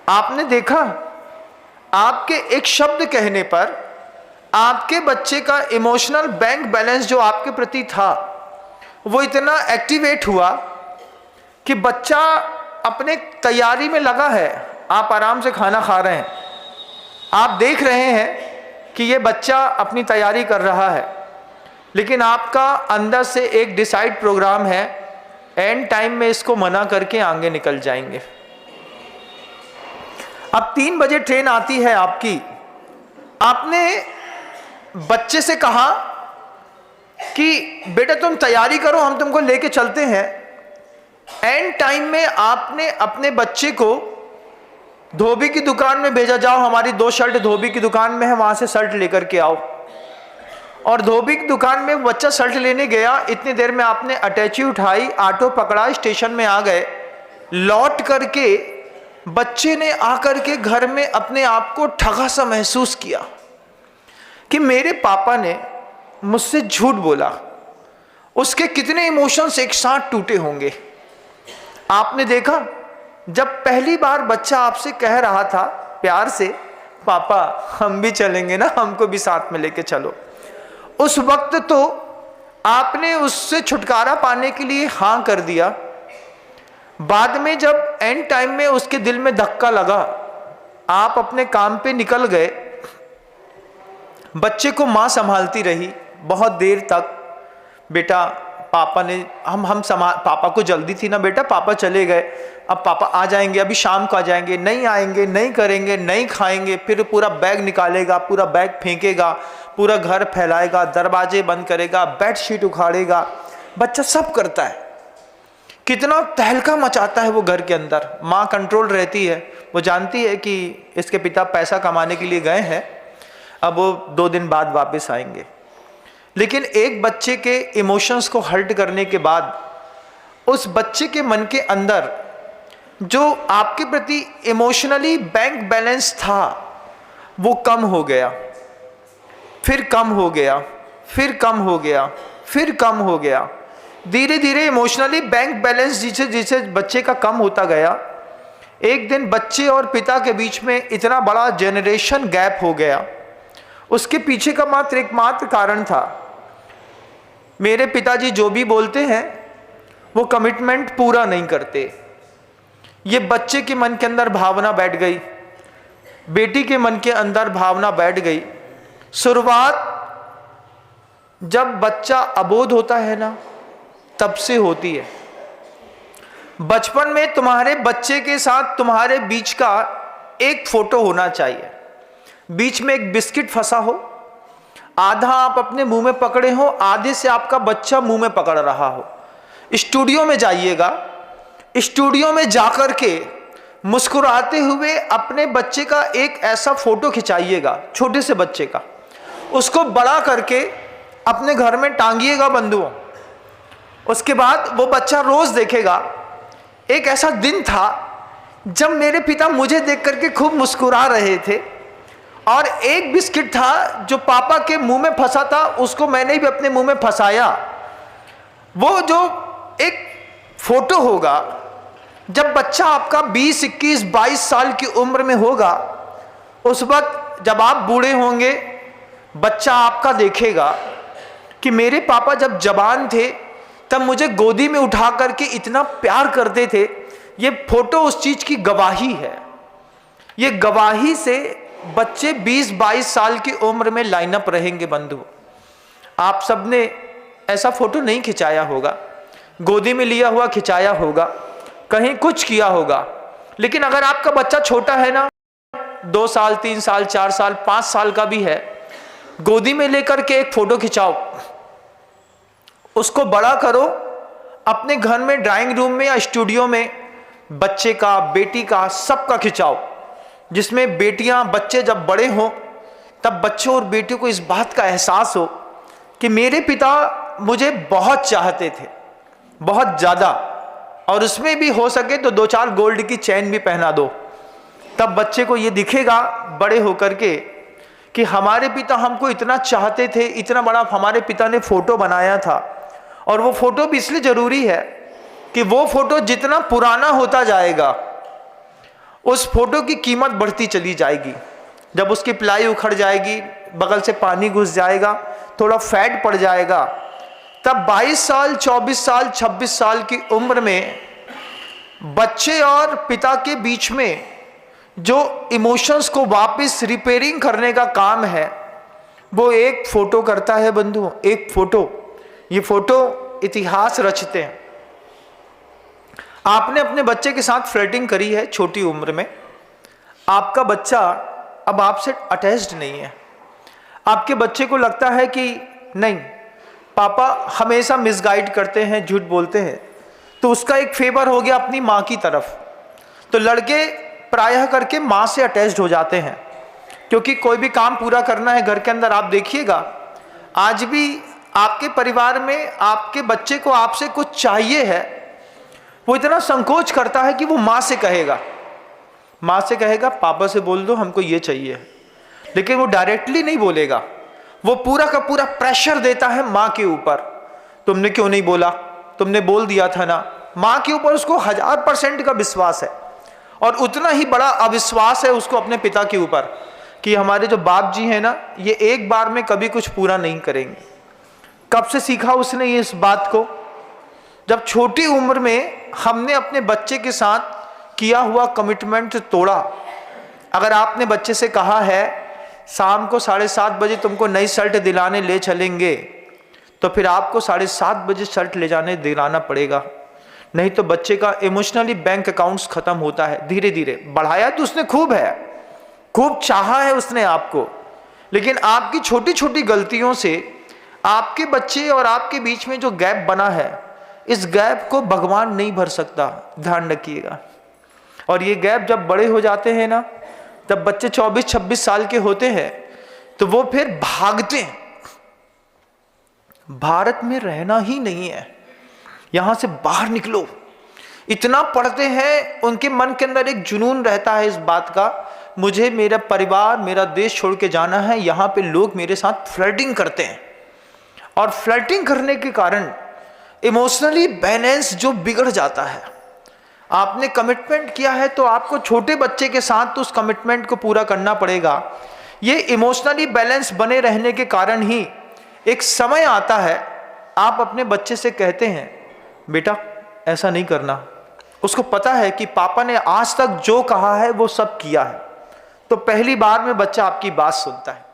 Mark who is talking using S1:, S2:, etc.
S1: आपने देखा, आपके एक शब्द कहने पर आपके बच्चे का इमोशनल बैंक बैलेंस जो आपके प्रति था वो इतना एक्टिवेट हुआ कि बच्चा अपने तैयारी में लगा है। आप आराम से खाना खा रहे हैं, आप देख रहे हैं कि ये बच्चा अपनी तैयारी कर रहा है, लेकिन आपका अंदर से एक डिसाइड प्रोग्राम है, एंड टाइम में इसको मना करके आगे निकल जाएंगे। अब 3 बजे ट्रेन आती है आपकी, आपने बच्चे से कहा कि बेटा तुम तैयारी करो, हम तुमको लेके चलते हैं। एंड टाइम में आपने अपने बच्चे को धोबी की दुकान में भेजा, जाओ हमारी 2 शर्ट धोबी की दुकान में है, वहां से शर्ट लेकर के आओ। और धोबी की दुकान में बच्चा शर्ट लेने गया, इतनी देर में आपने अटैची उठाई, ऑटो पकड़ा, स्टेशन में आ गए। लौट करके बच्चे ने आकर के घर में अपने आप को ठगा सा महसूस किया कि मेरे पापा ने मुझसे झूठ बोला। उसके कितने इमोशंस एक साथ टूटे होंगे। आपने देखा, जब पहली बार बच्चा आपसे कह रहा था प्यार से, पापा हम भी चलेंगे ना, हमको भी साथ में लेके चलो, उस वक्त तो आपने उससे छुटकारा पाने के लिए हाँ कर दिया। बाद में जब एंड टाइम में उसके दिल में धक्का लगा, आप अपने काम पे निकल गए, बच्चे को माँ संभालती रही बहुत देर तक। बेटा पापा ने हम पापा को जल्दी थी ना बेटा, पापा चले गए, अब पापा आ जाएंगे, अभी शाम को आ जाएंगे, नहीं आएंगे, नहीं करेंगे, नहीं खाएंगे। फिर पूरा बैग निकालेगा, पूरा बैग फेंकेगा, पूरा घर फैलाएगा, दरवाजे बंद करेगा, बेडशीट उखाड़ेगा। बच्चा सब करता है, कितना तहलका मचाता है वो घर के अंदर। माँ कंट्रोल रहती है, वो जानती है कि इसके पिता पैसा कमाने के लिए गए हैं, अब वो 2 दिन बाद वापस आएंगे। लेकिन एक बच्चे के इमोशंस को हर्ट करने के बाद उस बच्चे के मन के अंदर जो आपके प्रति इमोशनली बैंक बैलेंस था वो कम हो गया, फिर कम हो गया, फिर कम हो गया, फिर कम हो गया। धीरे धीरे इमोशनली बैंक बैलेंस जिसे जिसे बच्चे का कम होता गया, एक दिन बच्चे और पिता के बीच में इतना बड़ा जेनरेशन गैप हो गया। उसके पीछे का एकमात्र कारण था, मेरे पिताजी जो भी बोलते हैं वो कमिटमेंट पूरा नहीं करते। ये बच्चे के मन के अंदर भावना बैठ गई, बेटी के मन के अंदर भावना बैठ गई। शुरुआत जब बच्चा अबोध होता है ना, तब से होती है। बचपन में तुम्हारे बच्चे के साथ तुम्हारे बीच का एक फोटो होना चाहिए, बीच में एक बिस्किट फंसा हो, आधा आप अपने मुंह में पकड़े हो, आधे से आपका बच्चा मुंह में पकड़ रहा हो। स्टूडियो में जाइएगा, स्टूडियो में जाकर के मुस्कुराते हुए अपने बच्चे का एक ऐसा फोटो खिंचाइएगा, छोटे से बच्चे का, उसको बड़ा करके अपने घर में टांगिएगा बंधुओं। उसके बाद वो बच्चा रोज देखेगा। एक ऐसा दिन था जब मेरे पिता मुझे देख करके खूब मुस्कुरा रहे थे, और एक बिस्किट था जो पापा के मुंह में फंसा था, उसको मैंने भी अपने मुंह में फंसाया। वो जो एक फोटो होगा, जब बच्चा आपका 20, 21, 22 साल की उम्र में होगा, उस वक्त जब आप बूढ़े होंगे, बच्चा आपका देखेगा कि मेरे पापा जब जवान थे तब मुझे गोदी में उठा करके इतना प्यार करते थे। ये फोटो उस चीज की गवाही है। ये गवाही से बच्चे 20-22 साल की उम्र में लाइनअप रहेंगे। बंधु, आप सबने ऐसा फोटो नहीं खिंचाया होगा, गोदी में लिया हुआ खिंचाया होगा, कहीं कुछ किया होगा, लेकिन अगर आपका बच्चा छोटा है ना, 2 साल, 3 साल, 4 साल, 5 साल का भी है, गोदी में लेकर के एक फोटो खिंचाओ, उसको बड़ा करो, अपने घर में ड्राइंग रूम में या स्टूडियो में बच्चे का, बेटी का, सबका खिंचाओ, जिसमें बेटियां, बच्चे जब बड़े हों तब बच्चों और बेटियों को इस बात का एहसास हो कि मेरे पिता मुझे बहुत चाहते थे, बहुत ज़्यादा, और उसमें भी हो सके तो 2-4 गोल्ड की चैन भी पहना दो। तब बच्चे को ये दिखेगा बड़े होकर के कि हमारे पिता हमको इतना चाहते थे, इतना बड़ा हमारे पिता ने फोटो बनाया था। और वो फोटो भी इसलिए ज़रूरी है कि वो फोटो जितना पुराना होता जाएगा उस फोटो की कीमत बढ़ती चली जाएगी। जब उसकी प्लाई उखड़ जाएगी, बगल से पानी घुस जाएगा, थोड़ा फैट पड़ जाएगा, तब 22 साल, 24 साल, 26 साल की उम्र में बच्चे और पिता के बीच में जो इमोशंस को वापस रिपेयरिंग करने का काम है वो एक फोटो करता है बंधुओं, एक फोटो। ये फोटो इतिहास रचते हैं। आपने अपने बच्चे के साथ फ्लर्टिंग करी है छोटी उम्र में, आपका बच्चा अब आपसे अटैच्ड नहीं है, आपके बच्चे को लगता है कि नहीं पापा हमेशा मिसगाइड करते हैं, झूठ बोलते हैं, तो उसका एक फेवर हो गया अपनी माँ की तरफ। तो लड़के प्रायः करके माँ से अटैच्ड हो जाते हैं, क्योंकि कोई भी काम पूरा करना है घर के अंदर। आप देखिएगा आज भी आपके परिवार में आपके बच्चे को आपसे कुछ चाहिए है, वो इतना संकोच करता है कि वो माँ से कहेगा, माँ से कहेगा पापा से बोल दो हमको ये चाहिए, लेकिन वो डायरेक्टली नहीं बोलेगा, वो पूरा का पूरा प्रेशर देता है माँ के ऊपर। तुमने क्यों नहीं बोला, तुमने बोल दिया था ना। माँ के ऊपर उसको 1000% का विश्वास है, और उतना ही बड़ा अविश्वास है उसको अपने पिता के ऊपर कि हमारे जो बाप जी हैं ना, ये एक बार में कभी कुछ पूरा नहीं करेंगे। कब से सीखा उसने ये इस बात को? जब छोटी उम्र में हमने अपने बच्चे के साथ किया हुआ कमिटमेंट तोड़ा। अगर आपने बच्चे से कहा है शाम को 7:30 बजे तुमको नई शर्ट दिलाने ले चलेंगे, तो फिर आपको 7:30 बजे शर्ट ले जाने दिलाना पड़ेगा, नहीं तो बच्चे का इमोशनली बैंक अकाउंट्स खत्म होता है। धीरे धीरे बढ़ाया तो उसने खूब है, खूब चाहा है उसने आपको, लेकिन आपकी छोटी छोटी गलतियों से आपके बच्चे और आपके बीच में जो गैप बना है, इस गैप को भगवान नहीं भर सकता, ध्यान रखिएगा। और ये गैप जब बड़े हो जाते हैं ना, जब बच्चे 24-26 साल के होते हैं, तो वो फिर भागते हैं, भारत में रहना ही नहीं है, यहां से बाहर निकलो। इतना पढ़ते हैं, उनके मन के अंदर एक जुनून रहता है इस बात का, मुझे मेरा परिवार मेरा देश छोड़ के जाना है, यहाँ पे लोग मेरे साथ फ्लर्टिंग करते हैं। और फ्लर्टिंग करने के कारण इमोशनली बैलेंस जो बिगड़ जाता है। आपने कमिटमेंट किया है तो आपको छोटे बच्चे के साथ तो उस कमिटमेंट को पूरा करना पड़ेगा। ये इमोशनली बैलेंस बने रहने के कारण ही एक समय आता है आप अपने बच्चे से कहते हैं बेटा ऐसा नहीं करना। उसको पता है कि पापा ने आज तक जो कहा है वो सब किया है, तो पहली बार में बच्चा आपकी बात सुनता है।